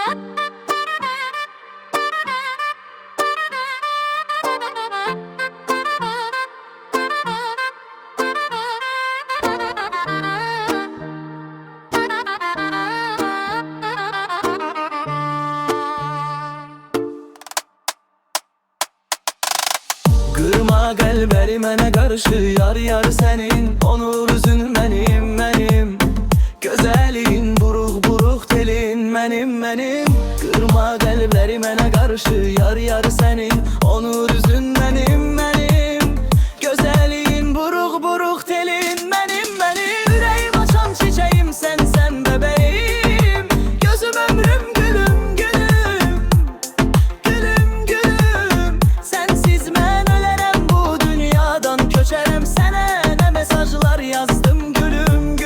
Kırma kalberi mənə qarşı, yar yar sənin onur üzün mənim Gözəlin buruq buruq telin mənim Kırma kalberi mənə qarşı, yar yar sənin onur üzün mənim Gözəlin buruq buruq telin mənim Ürəyim açan çiçeğim sən bebeğim Gözüm ömrüm gülüm Sensiz mən ölərəm bu dünyadan köçərəm Sənə nə mesajlar yazdım gülüm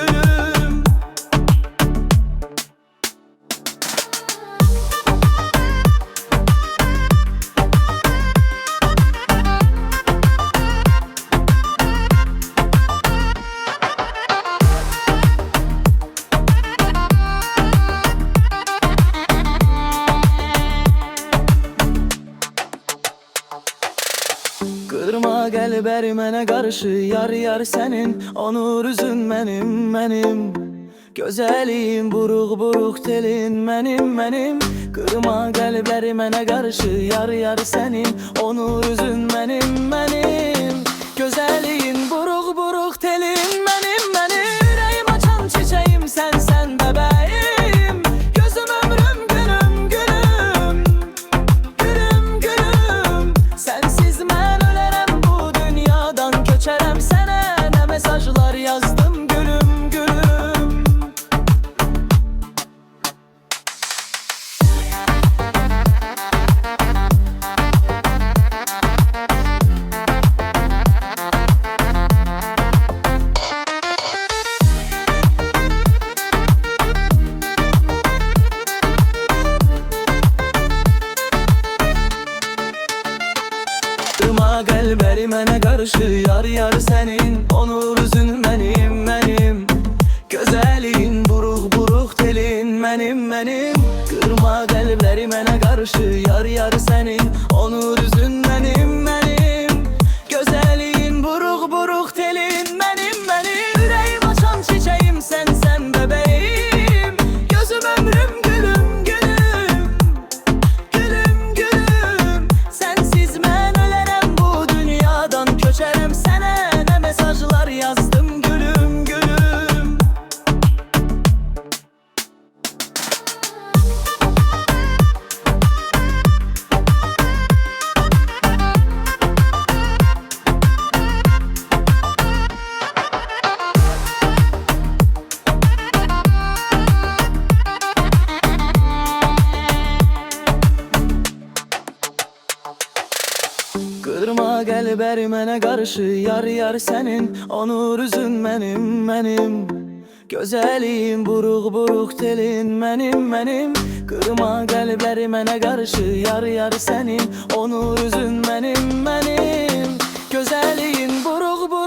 Kırma kalberi mənə qarşı, yar yar sənin onur üzün mənim Gözəlin buruq buruq telin mənim Kırma kalberi mənə qarşı, yar yar sənin onur üzün mənim Gözəlin buruq buruq telin mənim Ürəyim açan çiçeğim sən bebeğim Gözüm ömrüm gülüm Sensiz mən köçərəm sənə nə mesajlar yazdım gülüm Kırma kalberi mənə qarşı, yar yar sənin onur üzün mənim Gözəlin buruq buruq telin mənim Kırma kalberi mənə qarşı, yar yar sənin onur üzün mənim Gözəlin buruq buruq telin mənim Ürəyim açan çiçeğim sən bebeğim Gözüm ömrüm gülüm Sensiz mən ölərəm bu dünyadan köçərəm Sənə nə mesajlar yazdım gülüm Kırma kalberi mənə qarşı, yar yar sənin onur üzün mənim Gözəlin buruq buruq telin mənim Kırma kalberi mənə qarşı, yar yar sənin onur üzün mənim Gözəlin buruq buruq